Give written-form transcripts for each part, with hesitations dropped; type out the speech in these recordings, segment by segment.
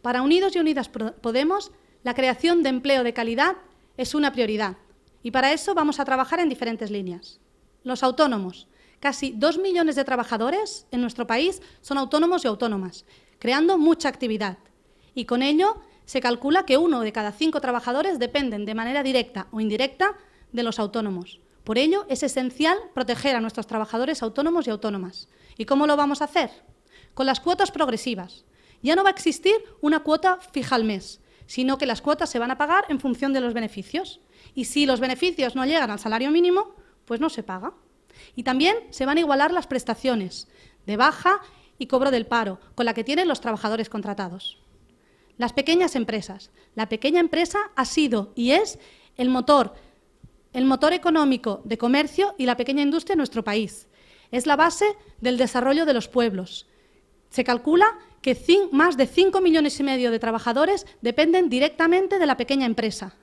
Para Unidos y Unidas Podemos, la creación de empleo de calidad es una prioridad y para eso vamos a trabajar en diferentes líneas. Los autónomos. Casi 2 millones de trabajadores en nuestro país son autónomos y autónomas, creando mucha actividad. Y con ello se calcula que 1 de cada 5 trabajadores dependen de manera directa o indirecta de los autónomos. Por ello, es esencial proteger a nuestros trabajadores autónomos y autónomas. ¿Y cómo lo vamos a hacer? Con las cuotas progresivas. Ya no va a existir una cuota fija al mes, sino que las cuotas se van a pagar en función de los beneficios. Y si los beneficios no llegan al salario mínimo, pues no se paga. Y también se van a igualar las prestaciones de baja y cobro del paro con la que tienen los trabajadores contratados. Las pequeñas empresas. La pequeña empresa ha sido y es el motor económico de comercio y la pequeña industria en nuestro país. Es la base del desarrollo de los pueblos. Se calcula que más de 5,5 millones de trabajadores dependen directamente de la pequeña empresa.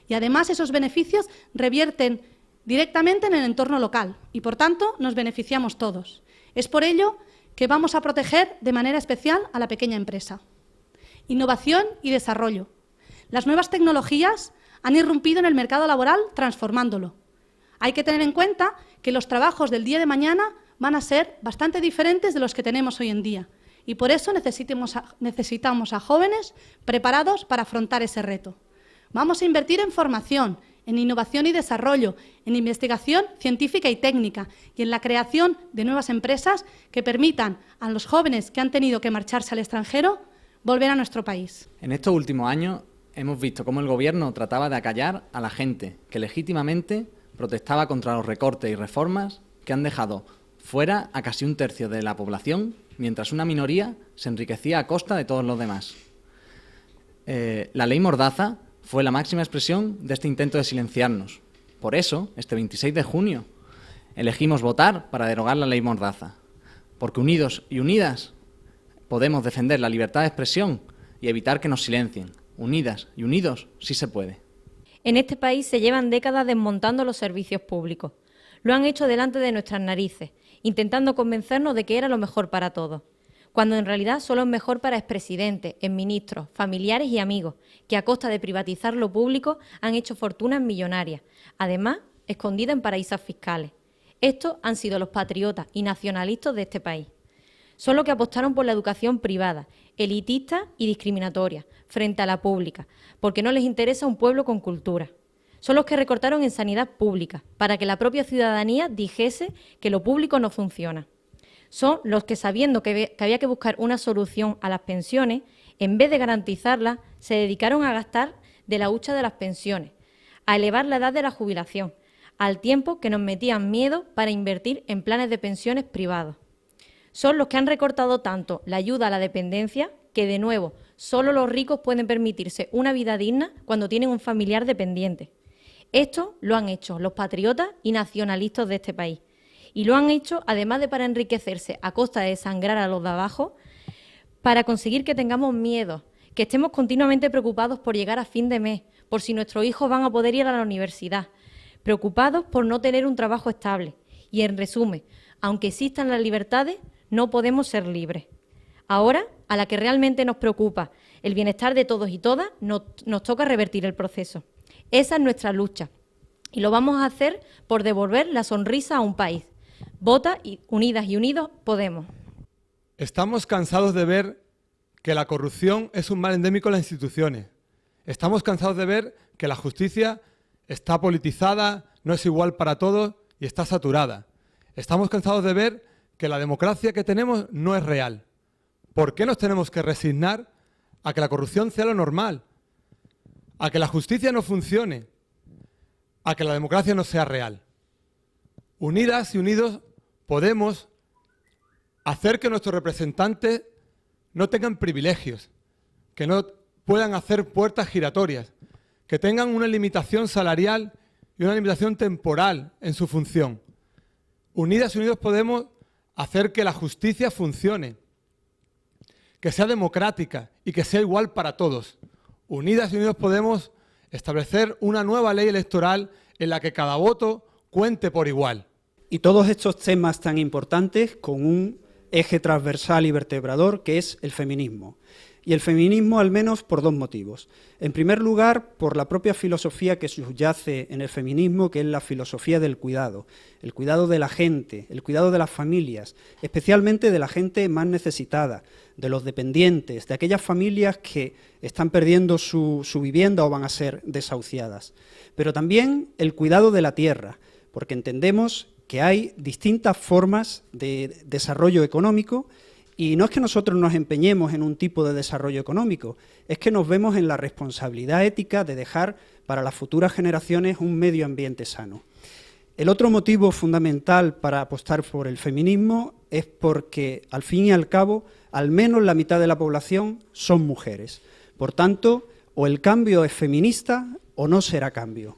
Y además esos beneficios revierten directamente en el entorno local y, por tanto, nos beneficiamos todos. Es por ello que vamos a proteger de manera especial a la pequeña empresa. Innovación y desarrollo. Las nuevas tecnologías han irrumpido en el mercado laboral transformándolo. Hay que tener en cuenta que los trabajos del día de mañana van a ser bastante diferentes de los que tenemos hoy en día y por eso necesitamos a jóvenes preparados para afrontar ese reto. Vamos a invertir en formación, en innovación y desarrollo, en investigación científica y técnica y en la creación de nuevas empresas que permitan a los jóvenes que han tenido que marcharse al extranjero volver a nuestro país. En estos últimos años hemos visto cómo el Gobierno trataba de acallar a la gente que legítimamente protestaba contra los recortes y reformas que han dejado fuera a casi 1/3 de la población, mientras una minoría se enriquecía a costa de todos los demás. La ley Mordaza fue la máxima expresión de este intento de silenciarnos. Por eso, este 26 de junio, elegimos votar para derogar la ley Mordaza, porque unidos y unidas podemos defender la libertad de expresión y evitar que nos silencien. Unidas y unidos sí se puede. En este país se llevan décadas desmontando los servicios públicos. Lo han hecho delante de nuestras narices, intentando convencernos de que era lo mejor para todos, cuando en realidad solo es mejor para expresidentes, exministros, familiares y amigos, que a costa de privatizar lo público han hecho fortunas millonarias, además escondidas en paraísos fiscales. Estos han sido los patriotas y nacionalistas de este país. Son los que apostaron por la educación privada, elitista y discriminatoria, frente a la pública, porque no les interesa un pueblo con cultura. Son los que recortaron en sanidad pública, para que la propia ciudadanía dijese que lo público no funciona. Son los que, sabiendo que había que buscar una solución a las pensiones, en vez de garantizarlas, se dedicaron a gastar de la hucha de las pensiones, a elevar la edad de la jubilación, al tiempo que nos metían miedo para invertir en planes de pensiones privados. Son los que han recortado tanto la ayuda a la dependencia que, de nuevo, solo los ricos pueden permitirse una vida digna cuando tienen un familiar dependiente. Esto lo han hecho los patriotas y nacionalistas de este país. Y lo han hecho, además de para enriquecerse a costa de desangrar a los de abajo, para conseguir que tengamos miedo, que estemos continuamente preocupados por llegar a fin de mes, por si nuestros hijos van a poder ir a la universidad, preocupados por no tener un trabajo estable. Y, en resumen, aunque existan las libertades, no podemos ser libres. Ahora, a la que realmente nos preocupa el bienestar de todos y todas, nos toca revertir el proceso. Esa es nuestra lucha y lo vamos a hacer por devolver la sonrisa a un país. Vota y Unidas y Unidos Podemos. Estamos cansados de ver que la corrupción es un mal endémico en las instituciones. Estamos cansados de ver que la justicia está politizada, no es igual para todos y está saturada. Estamos cansados de ver que la democracia que tenemos no es real. ¿Por qué nos tenemos que resignar a que la corrupción sea lo normal? A que la justicia no funcione, a que la democracia no sea real. Unidas y unidos podemos hacer que nuestros representantes no tengan privilegios, que no puedan hacer puertas giratorias, que tengan una limitación salarial y una limitación temporal en su función. Unidas y unidos podemos hacer que la justicia funcione, que sea democrática y que sea igual para todos. Unidas y unidos podemos establecer una nueva ley electoral en la que cada voto cuente por igual. Y todos estos temas tan importantes con un eje transversal y vertebrador que es el feminismo. Y el feminismo al menos por dos motivos. En primer lugar, por la propia filosofía que subyace en el feminismo, que es la filosofía del cuidado, el cuidado de la gente, el cuidado de las familias, especialmente de la gente más necesitada, de los dependientes, de aquellas familias que están perdiendo su vivienda o van a ser desahuciadas. Pero también el cuidado de la tierra, porque entendemos que hay distintas formas de desarrollo económico. Y no es que nosotros nos empeñemos en un tipo de desarrollo económico, es que nos vemos en la responsabilidad ética de dejar para las futuras generaciones un medio ambiente sano. El otro motivo fundamental para apostar por el feminismo es porque, al fin y al cabo, al menos la mitad de la población son mujeres. Por tanto, o el cambio es feminista o no será cambio.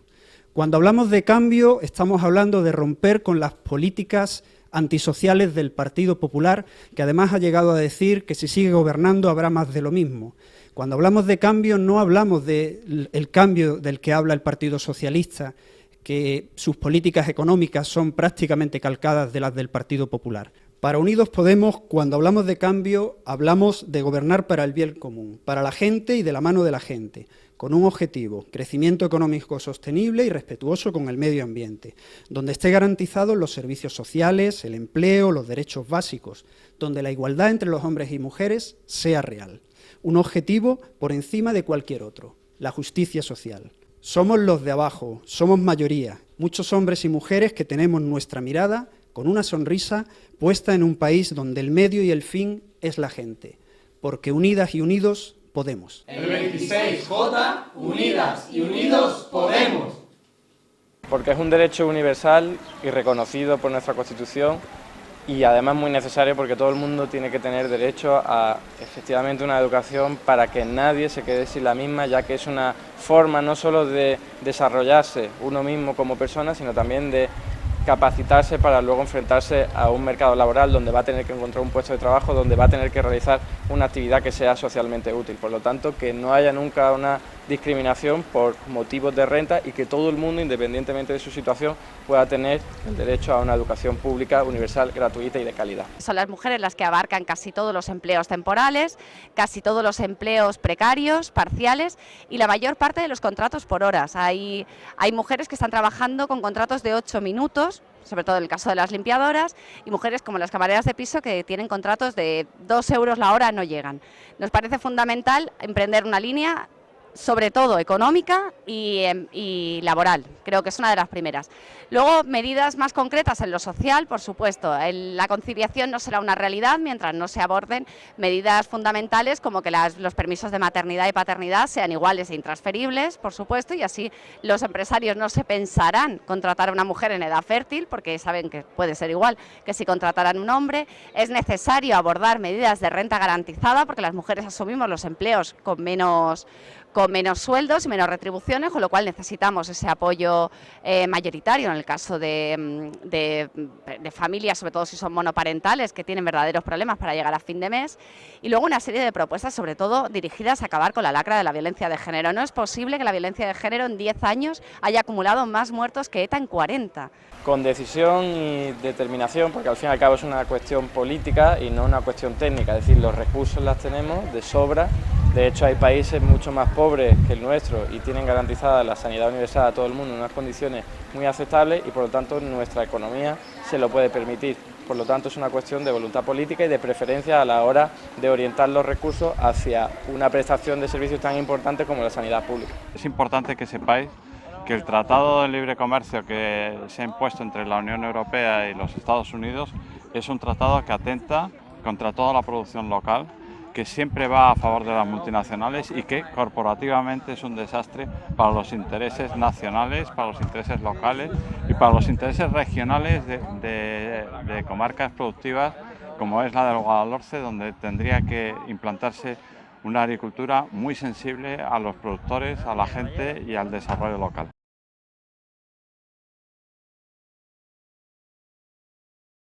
Cuando hablamos de cambio, estamos hablando de romper con las políticas antisociales del Partido Popular, que además ha llegado a decir que si sigue gobernando habrá más de lo mismo. Cuando hablamos de cambio no hablamos del cambio del que habla el Partido Socialista, que sus políticas económicas son prácticamente calcadas de las del Partido Popular. Para Unidos Podemos, cuando hablamos de cambio, hablamos de gobernar para el bien común, para la gente y de la mano de la gente, con un objetivo, crecimiento económico sostenible y respetuoso con el medio ambiente, donde esté garantizados los servicios sociales, el empleo, los derechos básicos, donde la igualdad entre los hombres y mujeres sea real. Un objetivo por encima de cualquier otro, la justicia social. Somos los de abajo, somos mayoría, muchos hombres y mujeres que tenemos nuestra mirada con una sonrisa puesta en un país donde el medio y el fin es la gente, porque unidas y unidos podemos. El 26J, unidas y unidos podemos. Porque es un derecho universal y reconocido por nuestra Constitución y además muy necesario porque todo el mundo tiene que tener derecho a efectivamente una educación para que nadie se quede sin la misma, ya que es una forma no solo de desarrollarse uno mismo como persona, sino también de capacitarse para luego enfrentarse a un mercado laboral donde va a tener que encontrar un puesto de trabajo, donde va a tener que realizar una actividad que sea socialmente útil. Por lo tanto, que no haya nunca una discriminación por motivos de renta y que todo el mundo, independientemente de su situación, pueda tener el derecho a una educación pública, universal, gratuita y de calidad. Son las mujeres las que abarcan casi todos los empleos temporales, casi todos los empleos precarios, parciales y la mayor parte de los contratos por horas. Hay mujeres que están trabajando con contratos de 8 minutos, sobre todo en el caso de las limpiadoras, y mujeres como las camareras de piso que tienen contratos de 2 euros la hora, no llegan. Nos parece fundamental emprender una línea, sobre todo económica y laboral, creo que es una de las primeras. Luego, medidas más concretas en lo social, por supuesto. La conciliación no será una realidad mientras no se aborden medidas fundamentales como que los permisos de maternidad y paternidad sean iguales e intransferibles, por supuesto, y así los empresarios no se pensarán contratar a una mujer en edad fértil, porque saben que puede ser igual que si contrataran un hombre. Es necesario abordar medidas de renta garantizada, porque las mujeres asumimos los empleos con menos sueldos y menos retribuciones, con lo cual necesitamos ese apoyo mayoritario en el caso de familias, sobre todo si son monoparentales, que tienen verdaderos problemas para llegar a fin de mes, y luego una serie de propuestas, sobre todo dirigidas a acabar con la lacra de la violencia de género. No es posible que la violencia de género en 10 años haya acumulado más muertos que ETA en 40. Con decisión y determinación, porque al fin y al cabo es una cuestión política y no una cuestión técnica, es decir, los recursos los tenemos de sobra. De hecho, hay países mucho más pobres que el nuestro y tienen garantizada la sanidad universal a todo el mundo en unas condiciones muy aceptables y por lo tanto nuestra economía se lo puede permitir. Por lo tanto, es una cuestión de voluntad política y de preferencia a la hora de orientar los recursos hacia una prestación de servicios tan importante como la sanidad pública. Es importante que sepáis que el Tratado de Libre Comercio que se ha impuesto entre la Unión Europea y los Estados Unidos es un tratado que atenta contra toda la producción local, que siempre va a favor de las multinacionales y que corporativamente es un desastre para los intereses nacionales, para los intereses locales y para los intereses regionales de comarcas productivas como es la del Guadalhorce, donde tendría que implantarse una agricultura muy sensible a los productores, a la gente y al desarrollo local.